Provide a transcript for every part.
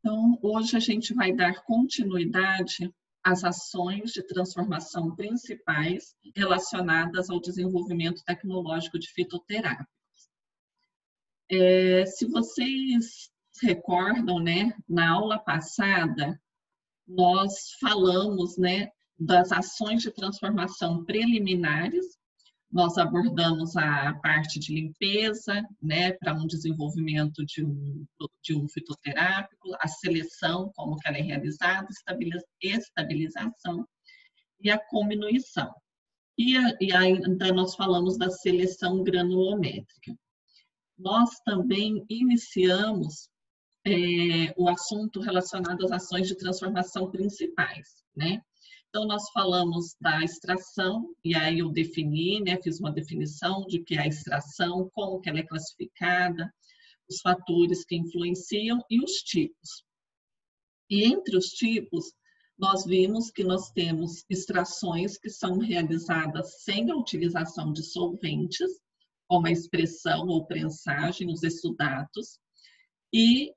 Então, hoje a gente vai dar continuidade às ações de transformação principais relacionadas ao desenvolvimento tecnológico de fitoterápicos. Se vocês recordam, né, na aula passada, nós falamos, né, das ações de transformação preliminares. Nós abordamos a parte de limpeza, né, para um desenvolvimento de um fitoterápico, a seleção, como que ela é realizada, estabilização e a cominuição. E ainda nós falamos da seleção granulométrica. Nós também iniciamos o assunto relacionado às ações de transformação principais, né? Então, nós falamos da extração, e aí eu defini, né, fiz uma definição de que é a extração, como que ela é classificada, os fatores que influenciam e os tipos. E entre os tipos, nós vimos que nós temos extrações que são realizadas sem a utilização de solventes, como a expressão ou prensagem, os exsudatos, e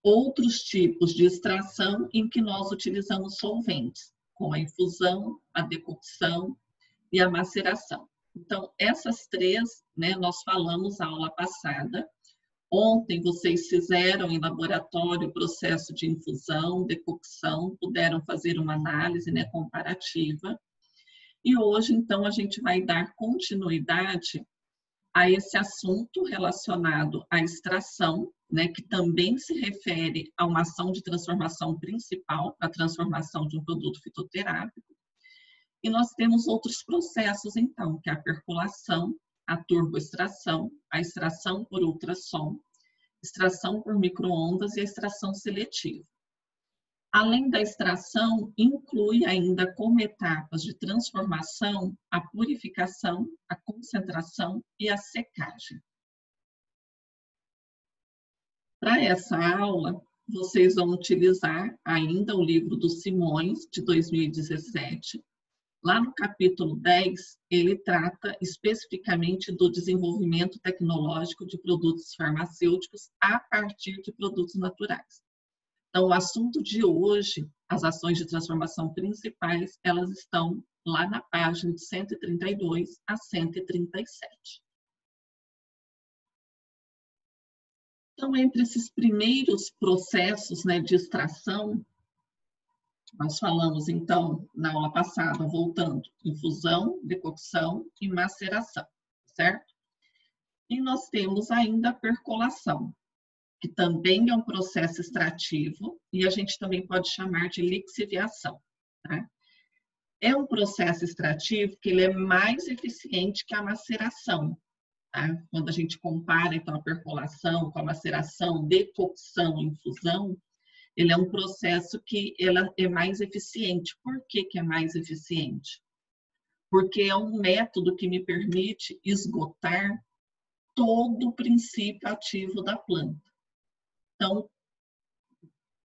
outros tipos de extração em que nós utilizamos solventes, como a infusão, a decocção e a maceração. Então, essas três, né, nós falamos na aula passada. Ontem vocês fizeram em laboratório o processo de infusão, decocção, puderam fazer uma análise, né, comparativa. E hoje, então, a gente vai dar continuidade a esse assunto relacionado à extração, né, que também se refere a uma ação de transformação principal, a transformação de um produto fitoterápico. E nós temos outros processos, então, que é a percolação, a turboextração, a extração por ultrassom, extração por micro-ondas e a extração seletiva. Além da extração, inclui ainda como etapas de transformação a purificação, a concentração e a secagem. Para essa aula, vocês vão utilizar ainda o livro do Simões, de 2017. Lá no capítulo 10, ele trata especificamente do desenvolvimento tecnológico de produtos farmacêuticos a partir de produtos naturais. Então, o assunto de hoje, as ações de transformação principais, elas estão lá na página de 132 a 137. Então, entre esses primeiros processos, né, de extração, nós falamos, então, na aula passada, voltando, infusão, decocção e maceração, certo? E nós temos ainda a percolação, que também é um processo extrativo, e a gente também pode chamar de lixiviação. Tá? É um processo extrativo que ele é mais eficiente que a maceração. Tá? Quando a gente compara, então, a percolação com a maceração, decocção e infusão, ele é um processo que ela é mais eficiente. Por que que é mais eficiente? Porque é um método que me permite esgotar todo o princípio ativo da planta. Então,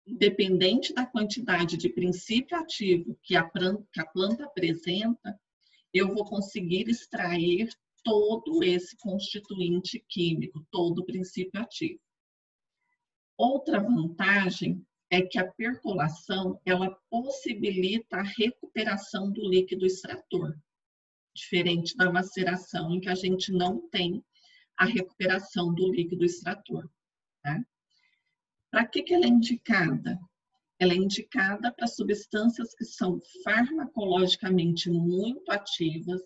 independente da quantidade de princípio ativo que a planta apresenta, eu vou conseguir extrair todo esse constituinte químico, todo o princípio ativo. Outra vantagem é que a percolação, ela possibilita a recuperação do líquido extrator, diferente da maceração, em que a gente não tem a recuperação do líquido extrator. Tá? Para que ela é indicada? Ela é indicada para substâncias que são farmacologicamente muito ativas,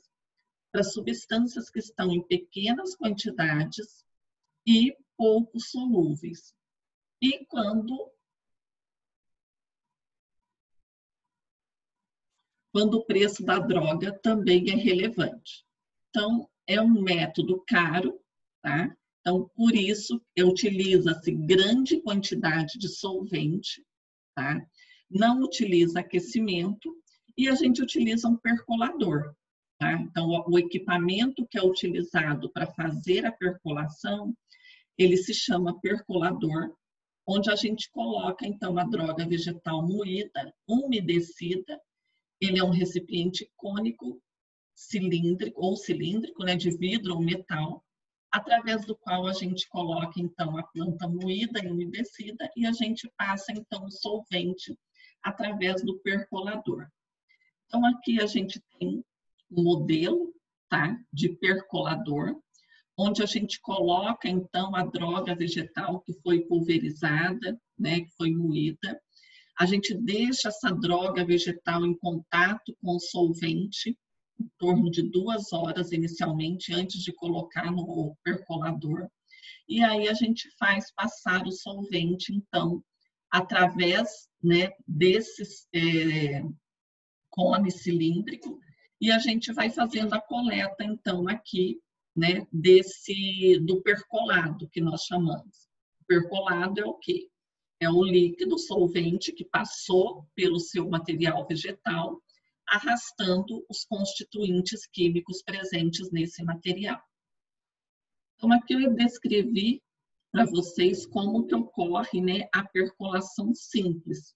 para substâncias que estão em pequenas quantidades e pouco solúveis. E quando o preço da droga também é relevante. Então, é um método caro, tá? Então, por isso, utiliza-se grande quantidade de solvente, tá? Não utiliza aquecimento e a gente utiliza um percolador, tá? Então, o equipamento que é utilizado para fazer a percolação, ele se chama percolador, onde a gente coloca, então, a droga vegetal moída, umedecida. Ele é um recipiente cônico, cilíndrico, né, de vidro ou metal, através do qual a gente coloca, então, a planta moída e umedecida e a gente passa, então, o solvente através do percolador. Então, aqui a gente tem um modelo, tá, de percolador, onde a gente coloca, então, a droga vegetal que foi pulverizada, né, que foi moída. A gente deixa essa droga vegetal em contato com o solvente, em torno de 2 horas inicialmente, antes de colocar no percolador. E aí a gente faz passar o solvente, então, através, né, desses cone cilíndrico, e a gente vai fazendo a coleta, então, aqui, né, do percolado, que nós chamamos. O percolado é o quê? É o líquido solvente que passou pelo seu material vegetal, arrastando os constituintes químicos presentes nesse material. Então, aqui eu descrevi para vocês como que ocorre, né, a percolação simples.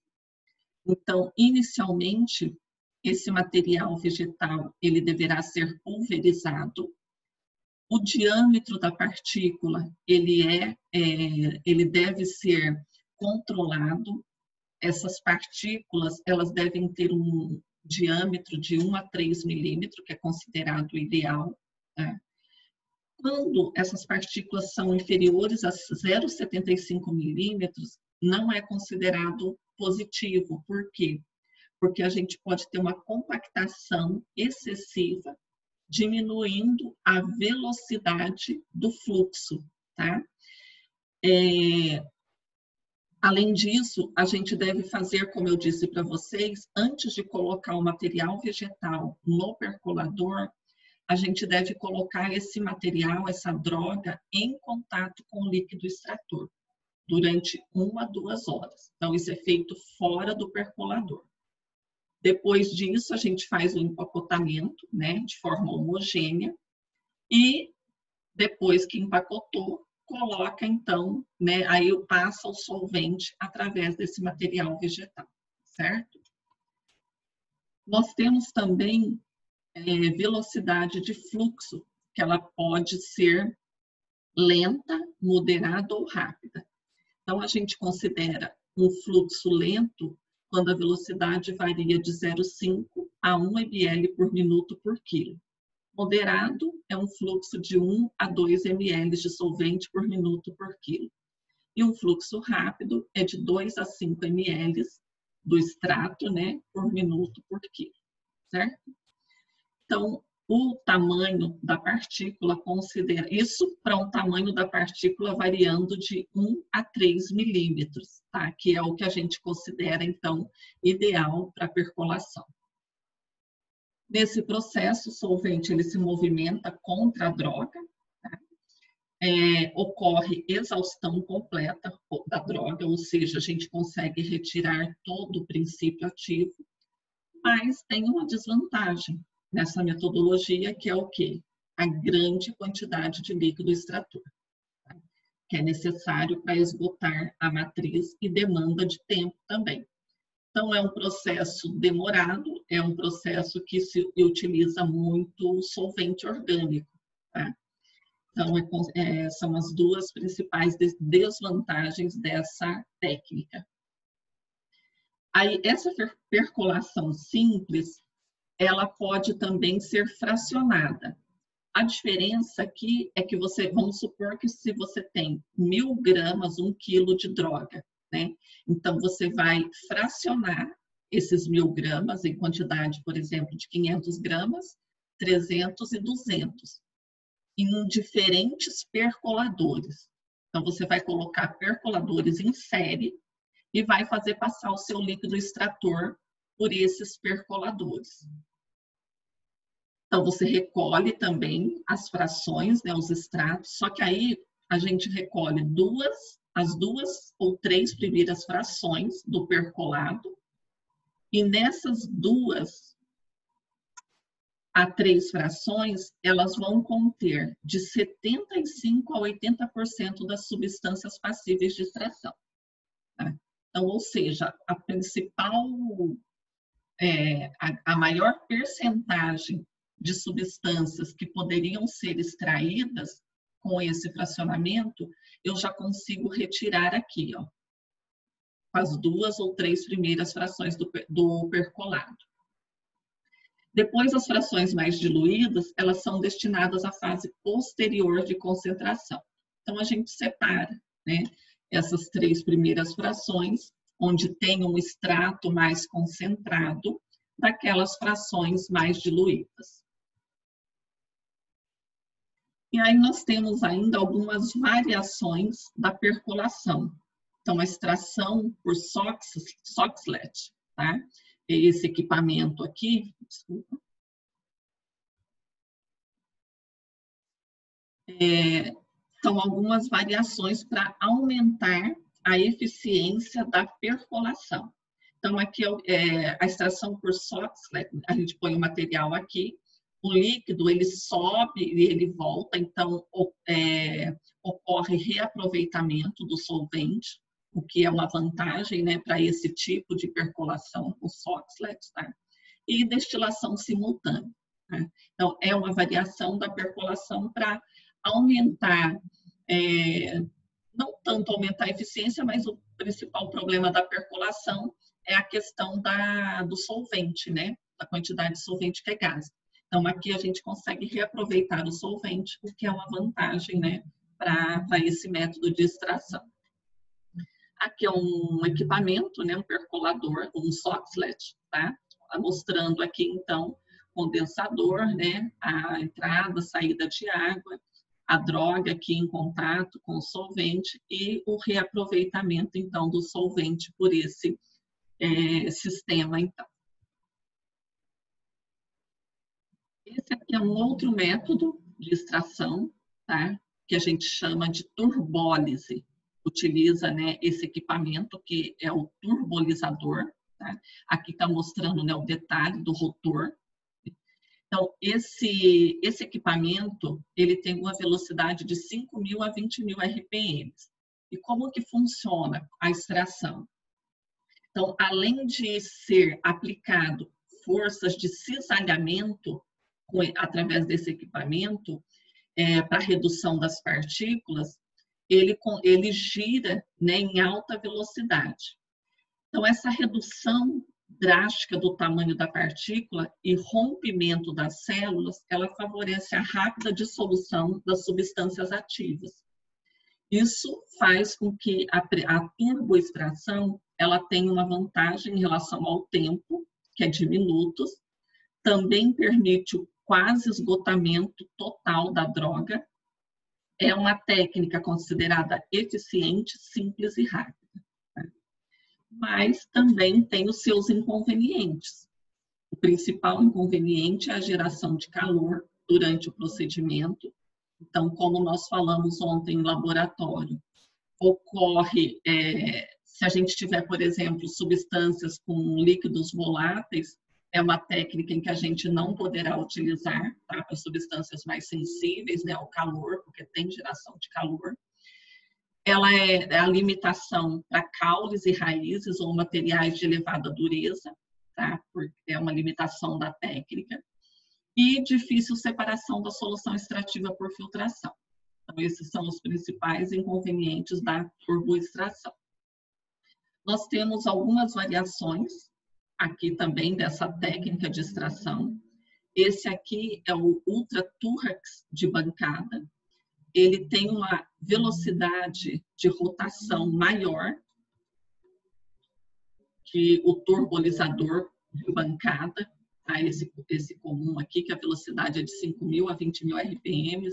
Então, inicialmente, esse material vegetal ele deverá ser pulverizado. O diâmetro da partícula ele deve ser controlado. Essas partículas elas devem ter um diâmetro de 1 a 3 milímetros, que é considerado ideal. Tá? Quando essas partículas são inferiores a 0,75 milímetros, não é considerado positivo. Por quê? Porque a gente pode ter uma compactação excessiva, diminuindo a velocidade do fluxo, tá? Além disso, a gente deve fazer, como eu disse para vocês, antes de colocar o material vegetal no percolador, a gente deve colocar esse material, essa droga, em contato com o líquido extrator, durante 1 a 2 horas. Então, isso é feito fora do percolador. Depois disso, a gente faz o empacotamento, né, de forma homogênea, e depois que empacotou, coloca, então, né, aí passa o solvente através desse material vegetal, certo? Nós temos também velocidade de fluxo, que ela pode ser lenta, moderada ou rápida. Então, a gente considera um fluxo lento quando a velocidade varia de 0,5 a 1 ml por minuto por quilo. Moderado é um fluxo de 1 a 2 ml de solvente por minuto por quilo. E um fluxo rápido é de 2 a 5 ml do extrato, né, por minuto por quilo, certo? Então, o tamanho da partícula considera isso para um tamanho da partícula variando de 1 a 3 milímetros, tá? Que é o que a gente considera, então, ideal para percolação. Nesse processo, o solvente ele se movimenta contra a droga, tá? Ocorre exaustão completa da droga, ou seja, a gente consegue retirar todo o princípio ativo, mas tem uma desvantagem nessa metodologia, que é o quê? A grande quantidade de líquido extrator, tá? Que é necessário para esgotar a matriz e demanda de tempo também. Então, é um processo demorado, é um processo que se utiliza muito solvente orgânico, tá? Então, são as duas principais desvantagens dessa técnica. Aí, essa percolação simples, ela pode também ser fracionada. A diferença aqui é que vamos supor que se você tem 1.000 gramas, 1 quilo de droga, né? Então, você vai fracionar esses 1.000 gramas em quantidade, por exemplo, de 500 gramas, 300 e 200, em diferentes percoladores. Então, você vai colocar percoladores em série e vai fazer passar o seu líquido extrator por esses percoladores. Então, você recolhe também as frações, né, os extratos, só que aí a gente recolhe as duas ou 3 primeiras frações do percolado, e nessas 2 a 3 frações, elas vão conter de 75% a 80% das substâncias passíveis de extração, tá? Então, ou seja, a principal, a maior percentagem de substâncias que poderiam ser extraídas com esse fracionamento, eu já consigo retirar aqui, ó, as 2 ou 3 primeiras frações do percolado. Depois, as frações mais diluídas, elas são destinadas à fase posterior de concentração. Então, a gente separa, né, essas 3 primeiras frações, onde tem um extrato mais concentrado, daquelas frações mais diluídas. E aí nós temos ainda algumas variações da percolação. Então, a extração por Soxhlet, tá? Esse equipamento aqui, desculpa. São algumas variações para aumentar a eficiência da percolação. Então, aqui a extração por Soxhlet, a gente põe o material aqui, o líquido ele sobe e ele volta, então ocorre reaproveitamento do solvente, o que é uma vantagem, né, para esse tipo de percolação com Soxhlet, tá? E destilação simultânea. Tá? Então, é uma variação da percolação para aumentar, não tanto aumentar a eficiência, mas o principal problema da percolação é a questão do solvente, né? Da quantidade de solvente que é gás. Então, aqui a gente consegue reaproveitar o solvente, o que é uma vantagem, né, para esse método de extração. Aqui é um equipamento, né, um percolador, um Soxhlet, tá? Mostrando aqui, então, condensador, né, a entrada, saída de água, a droga aqui em contato com o solvente e o reaproveitamento, então, do solvente por esse sistema, então. Esse aqui é um outro método de extração, tá? Que a gente chama de turbólise. Utiliza, né, esse equipamento que é o turbolizador. Tá? Aqui está mostrando, né, o detalhe do rotor. Então, esse equipamento ele tem uma velocidade de 5.000 a 20.000 RPM. E como que funciona a extração? Então, além de ser aplicado forças de cisalhamento através desse equipamento, para redução das partículas, ele gira, né, em alta velocidade. Então, essa redução drástica do tamanho da partícula e rompimento das células, ela favorece a rápida dissolução das substâncias ativas. Isso faz com que a turboextração ela tenha uma vantagem em relação ao tempo, que é de minutos, também permite o quase esgotamento total da droga. É uma técnica considerada eficiente, simples e rápida. Tá? Mas também tem os seus inconvenientes. O principal inconveniente é a geração de calor durante o procedimento. Então, como nós falamos ontem em laboratório, ocorre, se a gente tiver, por exemplo, substâncias com líquidos voláteis, é uma técnica em que a gente não poderá utilizar, tá? Para substâncias mais sensíveis, né, ao calor, porque tem geração de calor. Ela é a limitação para caules e raízes ou materiais de elevada dureza, tá? É uma limitação da técnica. E difícil separação da solução extrativa por filtração. Então, esses são os principais inconvenientes da turboextração. Nós temos algumas variações aqui também dessa técnica de extração. Esse aqui é o Ultra Turrex de bancada. Ele tem uma velocidade de rotação maior que o turbolizador de bancada, tá? Esse comum aqui, que a velocidade é de 5.000 a 20.000 RPM.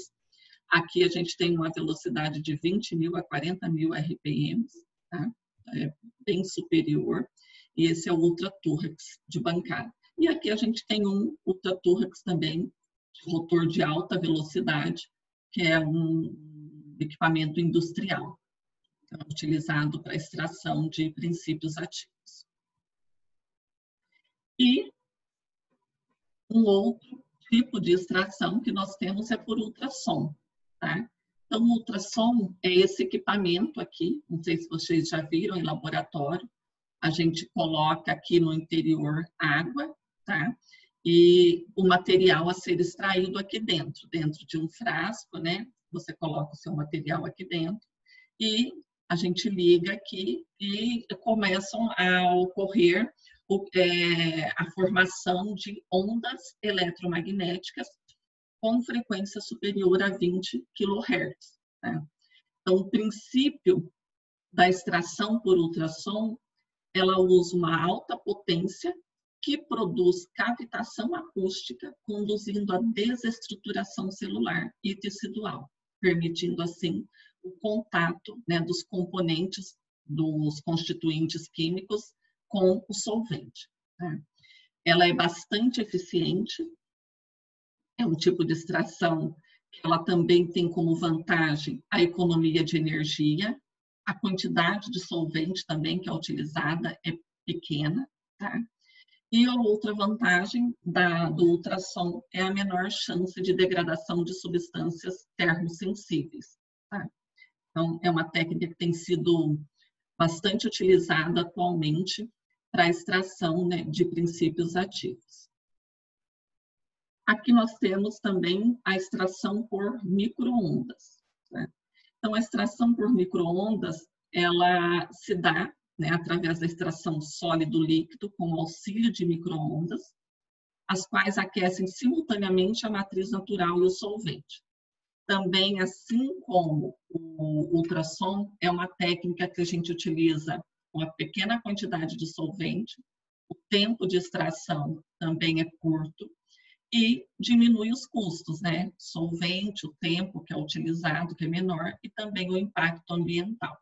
Aqui a gente tem uma velocidade de 20.000 a 40.000 RPM, tá? É bem superior. E esse é o Ultra Turrex de bancada. E aqui a gente tem um Ultra Turrex também, de rotor de alta velocidade, que é um equipamento industrial, utilizado para extração de princípios ativos. E um outro tipo de extração que nós temos é por ultrassom, tá? Então, o ultrassom é esse equipamento aqui, não sei se vocês já viram em laboratório, a gente coloca aqui no interior água, tá? E o material a ser extraído aqui dentro de um frasco, né? você coloca o seu material aqui dentro e a gente liga aqui e começam a ocorrer a formação de ondas eletromagnéticas com frequência superior a 20 kHz. Né? Então, o princípio da extração por ultrassom, ela usa uma alta potência que produz cavitação acústica, conduzindo à desestruturação celular e tecidual, permitindo, assim, o contato, né, dos componentes, dos constituintes químicos com o solvente. Né? Ela é bastante eficiente, é um tipo de extração que ela também tem como vantagem a economia de energia, a quantidade de solvente também que é utilizada é pequena, tá? E a outra vantagem do ultrassom é a menor chance de degradação de substâncias termosensíveis, tá? Então, é uma técnica que tem sido bastante utilizada atualmente para a extração, né, de princípios ativos. Aqui nós temos também a extração por micro-ondas. Né? Então, a extração por micro-ondas, ela se dá, né, através da extração sólido-líquido com auxílio de micro-ondas, as quais aquecem simultaneamente a matriz natural e o solvente. Também, assim como o ultrassom, é uma técnica que a gente utiliza uma pequena quantidade de solvente, o tempo de extração também é curto e diminui os custos, né? Solvente, o tempo que é utilizado, que é menor, e também o impacto ambiental.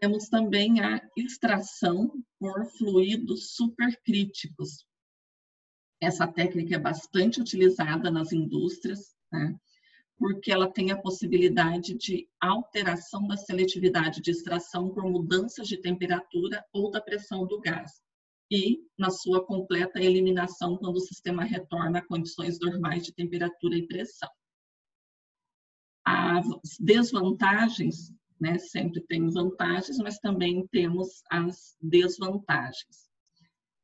Temos também a extração por fluidos supercríticos. Essa técnica é bastante utilizada nas indústrias, né? Porque ela tem a possibilidade de alteração da seletividade de extração por mudanças de temperatura ou da pressão do gás, e na sua completa eliminação quando o sistema retorna a condições normais de temperatura e pressão. As desvantagens, né, sempre tem vantagens, mas também temos as desvantagens.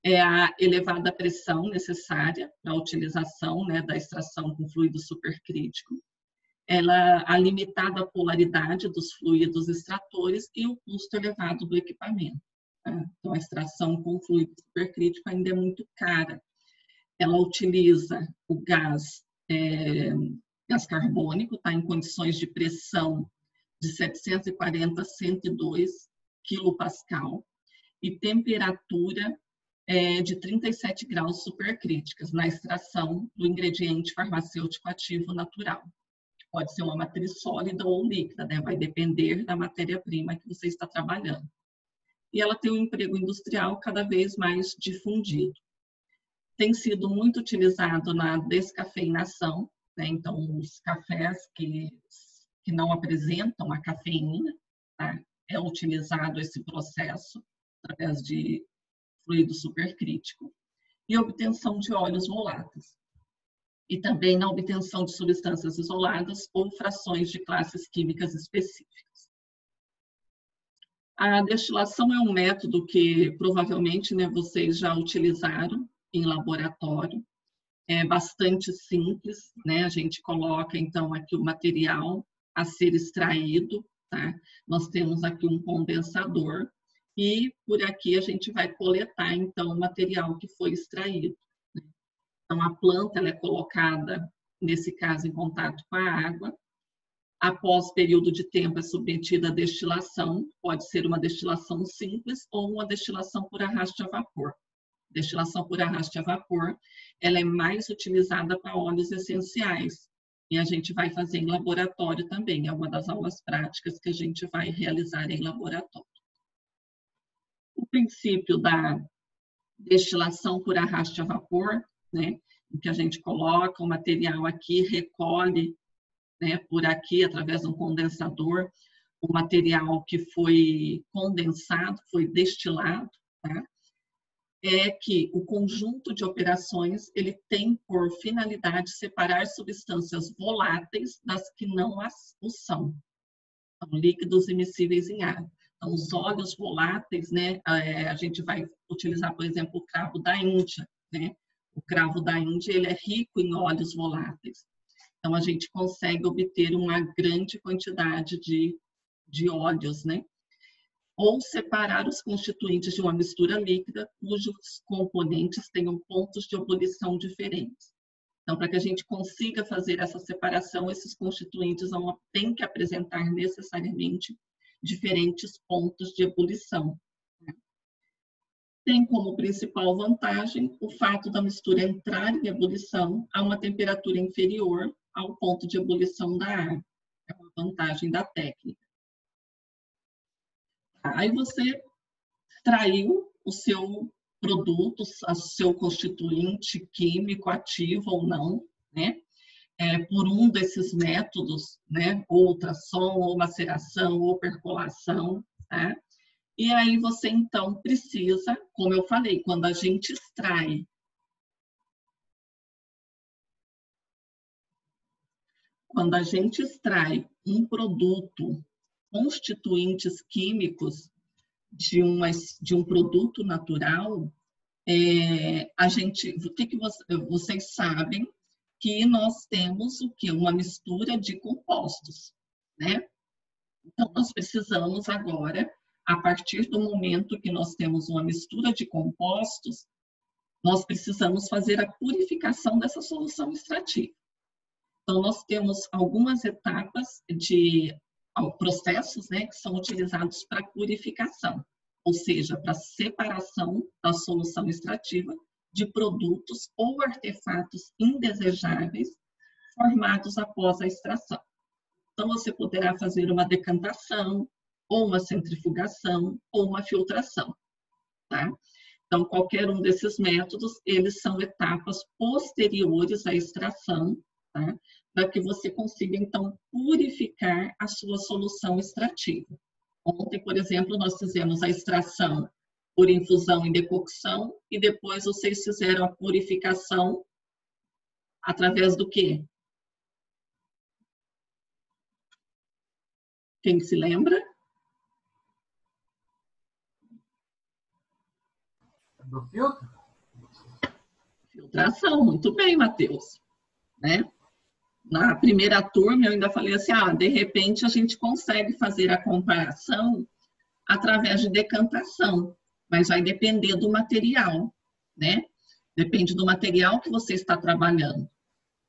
É a elevada pressão necessária para a utilização, né, da extração com fluido supercrítico, a limitada polaridade dos fluidos extratores e o custo elevado do equipamento. Tá? Então, a extração com fluido supercrítico ainda é muito cara. Ela utiliza o gás carbônico, tá, em condições de pressão de 740 a 102 kPa e temperatura de 37 graus supercríticas na extração do ingrediente farmacêutico ativo natural. Pode ser uma matriz sólida ou líquida, né? Vai depender da matéria-prima que você está trabalhando. E ela tem um emprego industrial cada vez mais difundido. Tem sido muito utilizado na descafeinação, né? Então, os cafés que não apresentam a cafeína, tá? É utilizado esse processo através de fluido supercrítico e obtenção de óleos voláteis. E também na obtenção de substâncias isoladas ou frações de classes químicas específicas. A destilação é um método que provavelmente, né, vocês já utilizaram em laboratório. É bastante simples, né? A gente coloca então aqui o material a ser extraído, tá? Nós temos aqui um condensador e por aqui a gente vai coletar então o material que foi extraído. Então, a planta ela é colocada, nesse caso, em contato com a água. Após período de tempo, é submetida à destilação. Pode ser uma destilação simples ou uma destilação por arraste a vapor. Destilação por arraste a vapor, ela é mais utilizada para óleos essenciais. E a gente vai fazer em laboratório também. É uma das aulas práticas que a gente vai realizar em laboratório. O princípio da destilação por arraste a vapor, né, em que a gente coloca o material aqui, recolhe, né, por aqui, através de um condensador, o material que foi condensado, foi destilado, tá? É que o conjunto de operações ele tem por finalidade separar substâncias voláteis das que não o são, então, líquidos immiscíveis em água. Então, os óleos voláteis, né, a gente vai utilizar, por exemplo, o cravo da Índia, né, O cravo da Índia, ele é rico em óleos voláteis. Então, a gente consegue obter uma grande quantidade de óleos, né? Ou separar os constituintes de uma mistura líquida cujos componentes tenham pontos de ebulição diferentes. Então, para que a gente consiga fazer essa separação, esses constituintes têm que apresentar necessariamente diferentes pontos de ebulição. Tem como principal vantagem o fato da mistura entrar em ebulição a uma temperatura inferior ao ponto de ebulição da água. É uma vantagem da técnica. Aí você extraiu o seu produto, o seu constituinte químico, ativo ou não, né? Por um desses métodos, né? Ou ultrassom, ou maceração, ou percolação, tá? E aí você, então, precisa, como eu falei, quando a gente extrai um produto, constituintes químicos de um produto natural, vocês sabem que nós temos o quê? Uma mistura de compostos, né? Então, nós precisamos agora, a partir do momento que nós temos uma mistura de compostos, nós precisamos fazer a purificação dessa solução extrativa. Então, nós temos algumas etapas de processos, né, que são utilizados para purificação, ou seja, para separação da solução extrativa de produtos ou artefatos indesejáveis formados após a extração. Então, você poderá fazer uma decantação, ou uma centrifugação, ou uma filtração, tá? Então, qualquer um desses métodos, eles são etapas posteriores à extração, tá? Para que você consiga, então, purificar a sua solução extrativa. Ontem, por exemplo, nós fizemos a extração por infusão e decocção, e depois vocês fizeram a purificação através do quê? Quem se lembra? Do filtro? Filtração, muito bem, Matheus. Né? Na primeira turma, eu ainda falei assim, de repente a gente consegue fazer a comparação através de decantação, mas vai depender do material, né? Depende do material que você está trabalhando.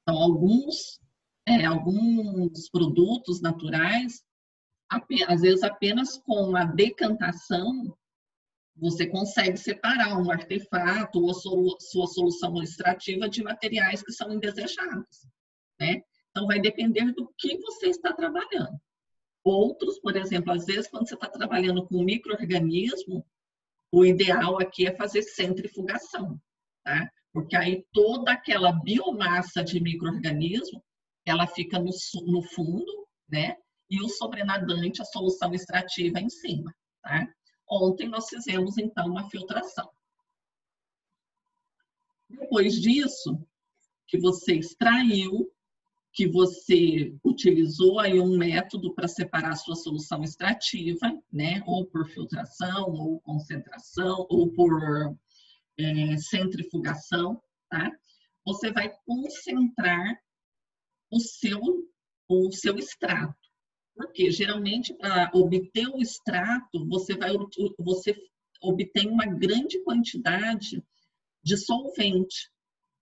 Então, alguns produtos naturais, às vezes apenas com a decantação, você consegue separar um artefato ou sua solução extrativa de materiais que são indesejáveis, né? Então, vai depender do que você está trabalhando. Outros, por exemplo, às vezes, quando você está trabalhando com micro-organismo, o ideal aqui é fazer centrifugação, tá? Porque aí toda aquela biomassa de micro-organismo, ela fica no fundo, né? E o sobrenadante, a solução extrativa em cima, tá? Ontem nós fizemos, então, uma filtração. Depois disso, que você extraiu, que você utilizou aí um método para separar a sua solução extrativa, né? Ou por filtração, ou concentração, ou por centrifugação, tá? Você vai concentrar o seu extrato. Porque geralmente para obter o extrato, você obtém uma grande quantidade de solvente.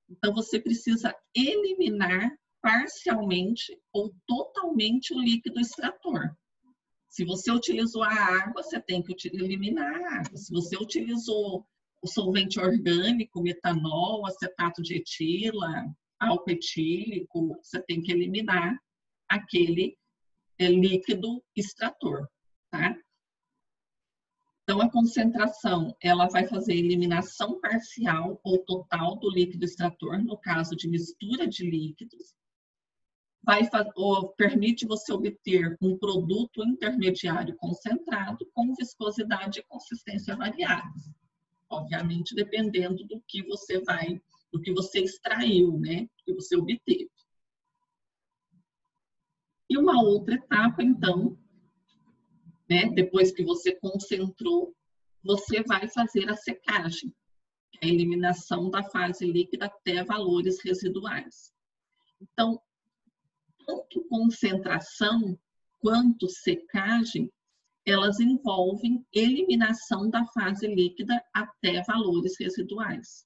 Então, você precisa eliminar parcialmente ou totalmente o líquido extrator. Se você utilizou a água, você tem que eliminar a água. Se você utilizou o solvente orgânico, metanol, acetato de etila, álcool etílico, você tem que eliminar aquele líquido extrator, tá? Então, a concentração, ela vai fazer eliminação parcial ou total do líquido extrator, no caso de mistura de líquidos. Permite você obter um produto intermediário concentrado com viscosidade e consistência variáveis. Obviamente, dependendo do que você extraiu, né? Do que você obteve. E uma outra etapa, então, né? Depois que você concentrou, você vai fazer a secagem. que é a eliminação da fase líquida até valores residuais. Então, tanto concentração quanto secagem, elas envolvem eliminação da fase líquida até valores residuais.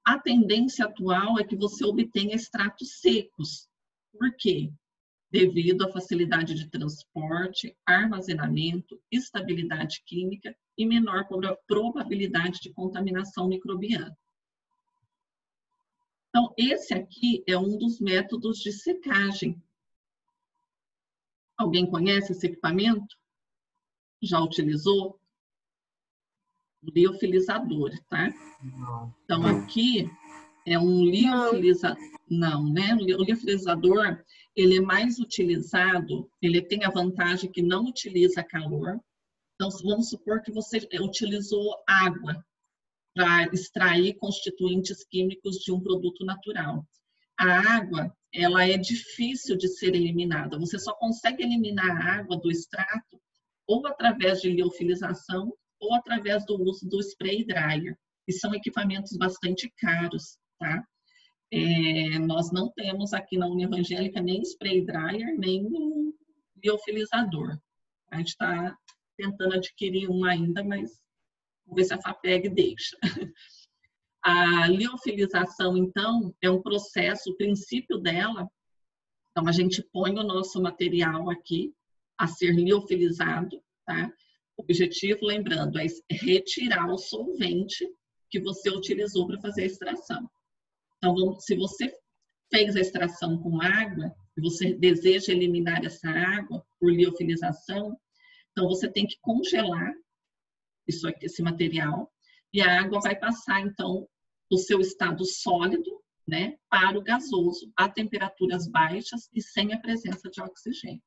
A tendência atual é que você obtenha extratos secos. Por quê? Devido à facilidade de transporte, armazenamento, estabilidade química e menor probabilidade de contaminação microbiana. Então, esse aqui é um dos métodos de secagem. Alguém conhece esse equipamento? Já utilizou? Liofilizador, tá? Não. Então, aqui é um liofilizador. Não, né? O liofilizador, ele é mais utilizado, ele tem a vantagem que não utiliza calor. Então, vamos supor que você utilizou água para extrair constituintes químicos de um produto natural. A água, ela é difícil de ser eliminada. Você só consegue eliminar a água do extrato ou através de liofilização ou através do uso do spray dryer. E são equipamentos bastante caros, tá? Nós não temos aqui na União Evangélica nem spray dryer, nem liofilizador. A gente está tentando adquirir um ainda, mas vamos ver se a FAPEG deixa. A liofilização, então, é um processo, o princípio dela, então a gente põe o nosso material aqui a ser liofilizado, tá? O objetivo, lembrando, é retirar o solvente que você utilizou para fazer a extração. Então, se você fez a extração com água e você deseja eliminar essa água por liofilização, então você tem que congelar isso aqui, esse material, e a água vai passar, então, do seu estado sólido, né, para o gasoso, a temperaturas baixas e sem a presença de oxigênio.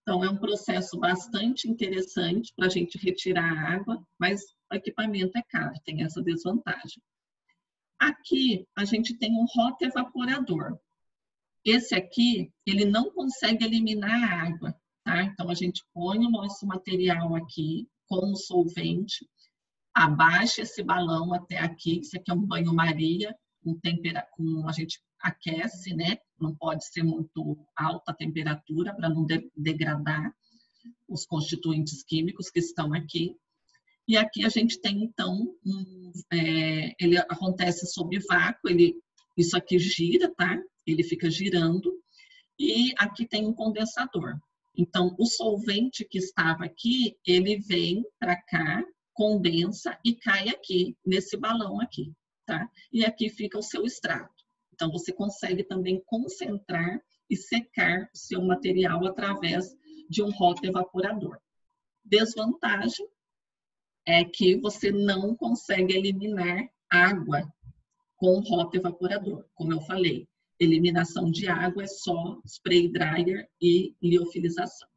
Então, é um processo bastante interessante para a gente retirar a água, mas o equipamento é caro, tem essa desvantagem. Aqui, a gente tem um rotoevaporador. Esse aqui, ele não consegue eliminar a água, tá? Então, a gente põe o nosso material aqui com o solvente, abaixa esse balão até aqui, isso aqui é um banho-maria, a gente aquece, né? Não pode ser muito alta a temperatura para não degradar os constituintes químicos que estão aqui. E aqui a gente tem, então, ele acontece sob vácuo, isso aqui gira, tá? Ele fica girando. E aqui tem um condensador. Então, o solvente que estava aqui, ele vem para cá, condensa e cai aqui, nesse balão aqui, tá? E aqui fica o seu extrato. Então, você consegue também concentrar e secar o seu material através de um rotoevaporador. Desvantagem é que você não consegue eliminar água com rotoevaporador, como eu falei. Eliminação de água é só spray dryer e liofilização.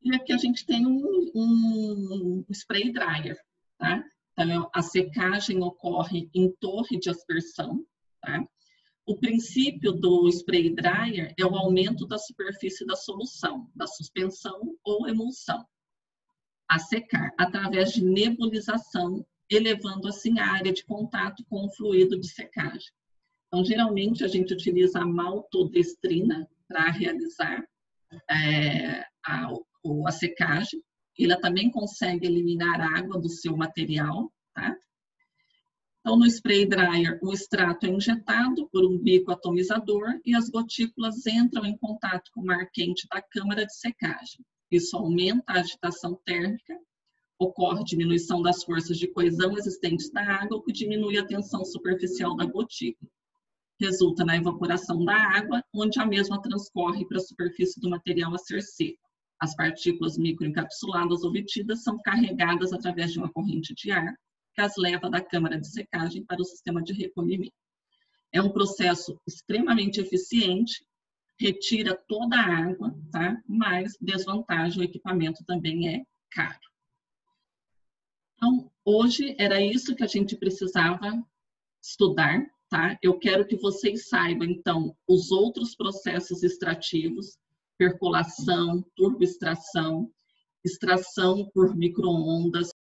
E aqui a gente tem um spray dryer, tá? Então, a secagem ocorre em torre de aspersão, tá? O princípio do spray dryer é o aumento da superfície da solução, da suspensão ou emulsão, a secar através de nebulização, elevando assim a área de contato com o fluido de secagem. Então, geralmente, a gente utiliza a maltodestrina para realizar a secagem. Ela também consegue eliminar a água do seu material, tá? Então, no spray dryer, o extrato é injetado por um bico atomizador e as gotículas entram em contato com o ar quente da câmara de secagem. Isso aumenta a agitação térmica, ocorre diminuição das forças de coesão existentes na água, o que diminui a tensão superficial da gotícula. Resulta na evaporação da água, onde a mesma transcorre para a superfície do material a ser seco. As partículas microencapsuladas obtidas são carregadas através de uma corrente de ar, que as leva da câmara de secagem para o sistema de recolhimento. É um processo extremamente eficiente, retira toda a água, tá? Mas desvantagem, o equipamento também é caro. Então, hoje era isso que a gente precisava estudar, tá? Eu quero que vocês saibam, então, os outros processos extrativos, percolação, turboextração, extração por micro-ondas,